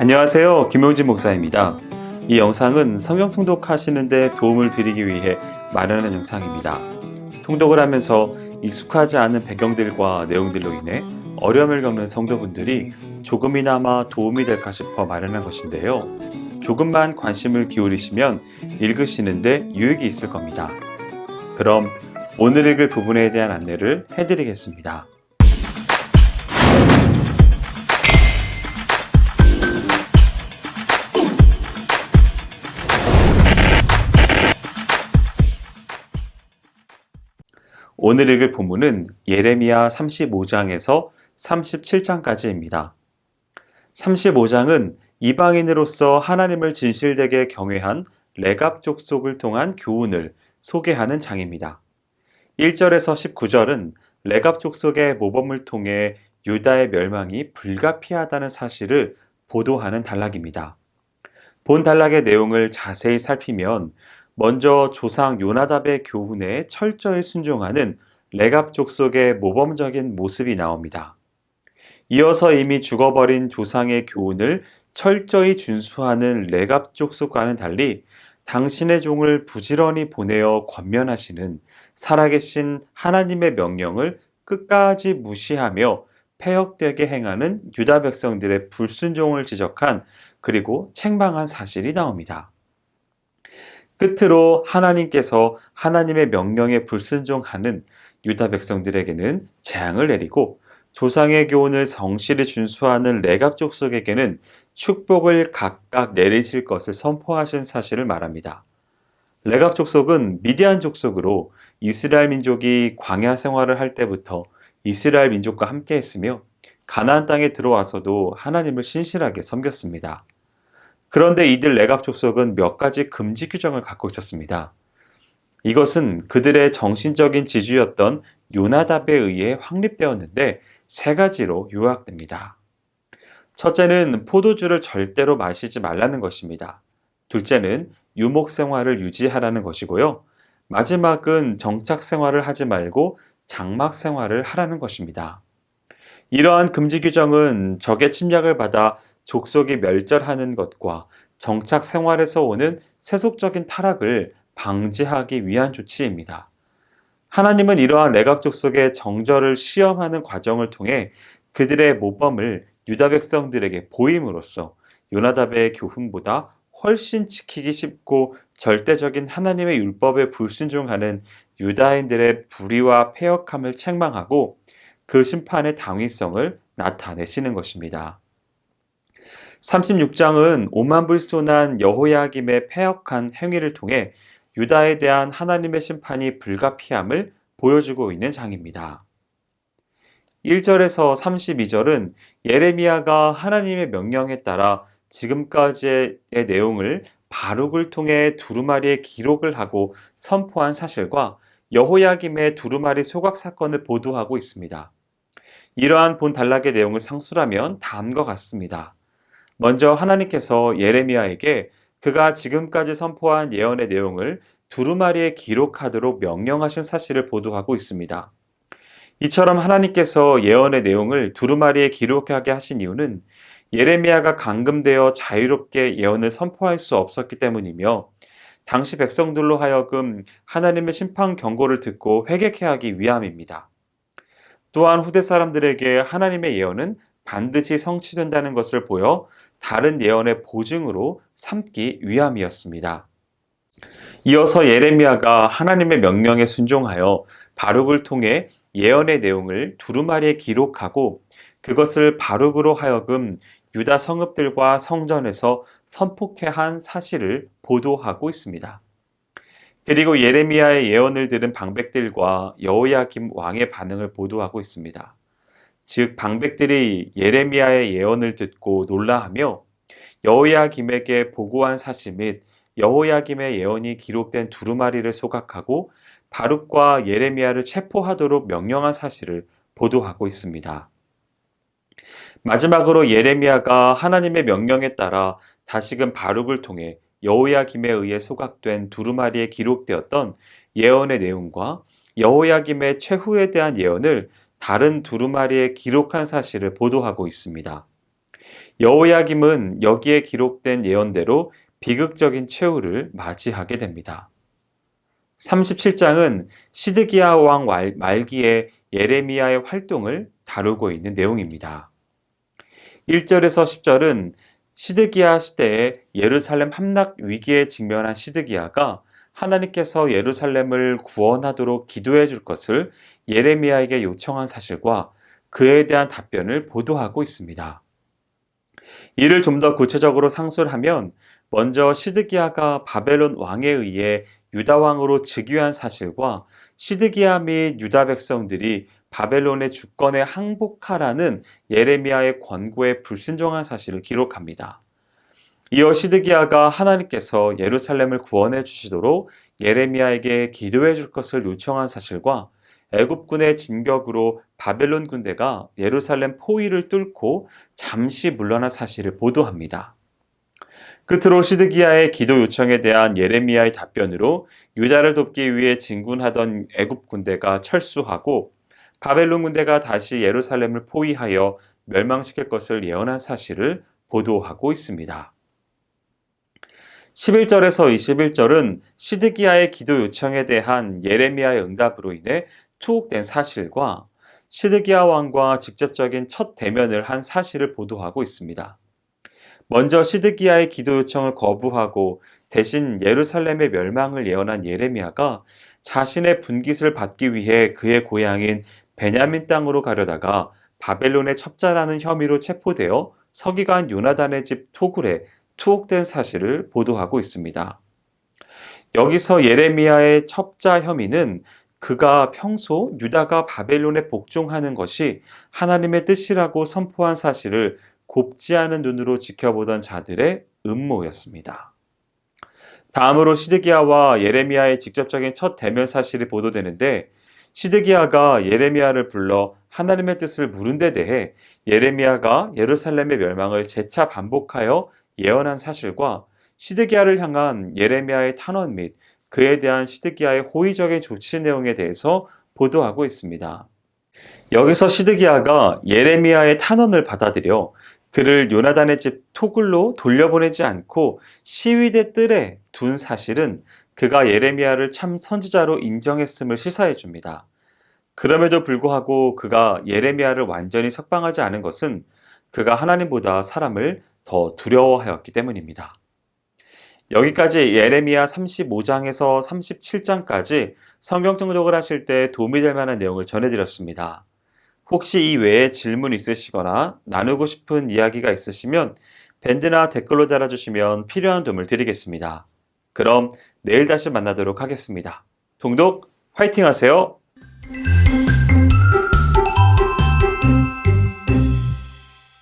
안녕하세요. 김용진 목사입니다. 이 영상은 성경 통독하시는 데 도움을 드리기 위해 마련한 영상입니다. 통독을 하면서 익숙하지 않은 배경들과 내용들로 인해 어려움을 겪는 성도분들이 조금이나마 도움이 될까 싶어 마련한 것인데요. 조금만 관심을 기울이시면 읽으시는데 유익이 있을 겁니다. 그럼 오늘 읽을 부분에 대한 안내를 해드리겠습니다. 오늘 읽을 본문은 예레미야 35장에서 37장까지입니다. 35장은 이방인으로서 하나님을 진실되게 경외한 레갑 족속을 통한 교훈을 소개하는 장입니다. 1절에서 19절은 레갑 족속의 모범을 통해 유다의 멸망이 불가피하다는 사실을 보도하는 단락입니다. 본 단락의 내용을 자세히 살피면 먼저 조상 요나답의 교훈에 철저히 순종하는 레갑 족속의 모범적인 모습이 나옵니다. 이어서 이미 죽어버린 조상의 교훈을 철저히 준수하는 레갑 족속과는 달리 당신의 종을 부지런히 보내어 권면하시는 살아계신 하나님의 명령을 끝까지 무시하며 폐역되게 행하는 유다 백성들의 불순종을 지적한 그리고 책망한 사실이 나옵니다. 끝으로 하나님께서 하나님의 명령에 불순종하는 유다 백성들에게는 재앙을 내리고 조상의 교훈을 성실히 준수하는 레갑 족속에게는 축복을 각각 내리실 것을 선포하신 사실을 말합니다. 레갑 족속은 미디안 족속으로 이스라엘 민족이 광야 생활을 할 때부터 이스라엘 민족과 함께 했으며 가나안 땅에 들어와서도 하나님을 신실하게 섬겼습니다. 그런데 이들 레갑 족속은 몇 가지 금지 규정을 갖고 있었습니다. 이것은 그들의 정신적인 지주였던 요나답에 의해 확립되었는데 세 가지로 요약됩니다. 첫째는 포도주를 절대로 마시지 말라는 것입니다. 둘째는 유목 생활을 유지하라는 것이고요. 마지막은 정착 생활을 하지 말고 장막 생활을 하라는 것입니다. 이러한 금지 규정은 적의 침략을 받아 족속이 멸절하는 것과 정착 생활에서 오는 세속적인 타락을 방지하기 위한 조치입니다. 하나님은 이러한 레갑 족속의 정절을 시험하는 과정을 통해 그들의 모범을 유다 백성들에게 보임으로써 요나답의 교훈보다 훨씬 지키기 쉽고 절대적인 하나님의 율법에 불순종하는 유다인들의 불의와 패역함을 책망하고 그 심판의 당위성을 나타내시는 것입니다. 36장은 오만불손한 여호야김의 패역한 행위를 통해 유다에 대한 하나님의 심판이 불가피함을 보여주고 있는 장입니다. 1절에서 32절은 예레미야가 하나님의 명령에 따라 지금까지의 내용을 바룩을 통해 두루마리에 기록을 하고 선포한 사실과 여호야김의 두루마리 소각 사건을 보도하고 있습니다. 이러한 본 단락의 내용을 상술하면 다음과 같습니다. 먼저 하나님께서 예레미야에게 그가 지금까지 선포한 예언의 내용을 두루마리에 기록하도록 명령하신 사실을 보도하고 있습니다. 이처럼 하나님께서 예언의 내용을 두루마리에 기록하게 하신 이유는 예레미야가 감금되어 자유롭게 예언을 선포할 수 없었기 때문이며 당시 백성들로 하여금 하나님의 심판 경고를 듣고 회개케 하기 위함입니다. 또한 후대 사람들에게 하나님의 예언은 반드시 성취된다는 것을 보여 다른 예언의 보증으로 삼기 위함이었습니다. 이어서 예레미야가 하나님의 명령에 순종하여 바룩을 통해 예언의 내용을 두루마리에 기록하고 그것을 바룩으로 하여금 유다 성읍들과 성전에서 선포케 한 사실을 보도하고 있습니다. 그리고 예레미야의 예언을 들은 방백들과 여호야김 왕의 반응을 보도하고 있습니다. 즉 방백들이 예레미야의 예언을 듣고 놀라하며 여호야김에게 보고한 사실 및 여호야김의 예언이 기록된 두루마리를 소각하고 바룩과 예레미야를 체포하도록 명령한 사실을 보도하고 있습니다. 마지막으로 예레미야가 하나님의 명령에 따라 다시금 바룩을 통해 여호야김에 의해 소각된 두루마리에 기록되었던 예언의 내용과 여호야김의 최후에 대한 예언을 다른 두루마리에 기록한 사실을 보도하고 있습니다. 여호야김은 여기에 기록된 예언대로 비극적인 최후를 맞이하게 됩니다. 37장은 시드기야 왕 말기에 예레미야의 활동을 다루고 있는 내용입니다. 1절에서 10절은 시드기야 시대에 예루살렘 함락 위기에 직면한 시드기야가 하나님께서 예루살렘을 구원하도록 기도해 줄 것을 예레미야에게 요청한 사실과 그에 대한 답변을 보도하고 있습니다. 이를 좀 더 구체적으로 상술하면 먼저 시드기야가 바벨론 왕에 의해 유다 왕으로 즉위한 사실과 시드기야 및 유다 백성들이 바벨론의 주권에 항복하라는 예레미야의 권고에 불순종한 사실을 기록합니다. 이어 시드기야가 하나님께서 예루살렘을 구원해 주시도록 예레미야에게 기도해 줄 것을 요청한 사실과 애굽군의 진격으로 바벨론 군대가 예루살렘 포위를 뚫고 잠시 물러난 사실을 보도합니다. 끝으로 시드기야의 기도 요청에 대한 예레미야의 답변으로 유다를 돕기 위해 진군하던 애굽 군대가 철수하고 바벨론 군대가 다시 예루살렘을 포위하여 멸망시킬 것을 예언한 사실을 보도하고 있습니다. 11절에서 21절은 시드기야의 기도 요청에 대한 예레미야의 응답으로 인해 투옥된 사실과 시드기야 왕과 직접적인 첫 대면을 한 사실을 보도하고 있습니다. 먼저 시드기야의 기도 요청을 거부하고 대신 예루살렘의 멸망을 예언한 예레미야가 자신의 분깃을 받기 위해 그의 고향인 베냐민 땅으로 가려다가 바벨론의 첩자라는 혐의로 체포되어 서기관 요나단의 집 토굴에 투옥된 사실을 보도하고 있습니다. 여기서 예레미야의 첩자 혐의는 그가 평소 유다가 바벨론에 복종하는 것이 하나님의 뜻이라고 선포한 사실을 곱지 않은 눈으로 지켜보던 자들의 음모였습니다. 다음으로 시드기야와 예레미야의 직접적인 첫 대면 사실이 보도되는데 시드기야가 예레미야를 불러 하나님의 뜻을 물은 데 대해 예레미야가 예루살렘의 멸망을 재차 반복하여 예언한 사실과 시드기야를 향한 예레미야의 탄원 및 그에 대한 시드기야의 호의적인 조치 내용에 대해서 보도하고 있습니다. 여기서 시드기야가 예레미야의 탄원을 받아들여 그를 요나단의 집 토굴로 돌려보내지 않고 시위대 뜰에 둔 사실은 그가 예레미야를 참 선지자로 인정했음을 시사해 줍니다. 그럼에도 불구하고 그가 예레미야를 완전히 석방하지 않은 것은 그가 하나님보다 사람을 더 두려워하였기 때문입니다. 여기까지 예레미야 35장에서 37장까지 성경 통독을 하실 때 도움이 될 만한 내용을 전해드렸습니다. 혹시 이 외에 질문 있으시거나 나누고 싶은 이야기가 있으시면 밴드나 댓글로 달아주시면 필요한 도움을 드리겠습니다. 그럼 내일 다시 만나도록 하겠습니다. 통독 화이팅 하세요.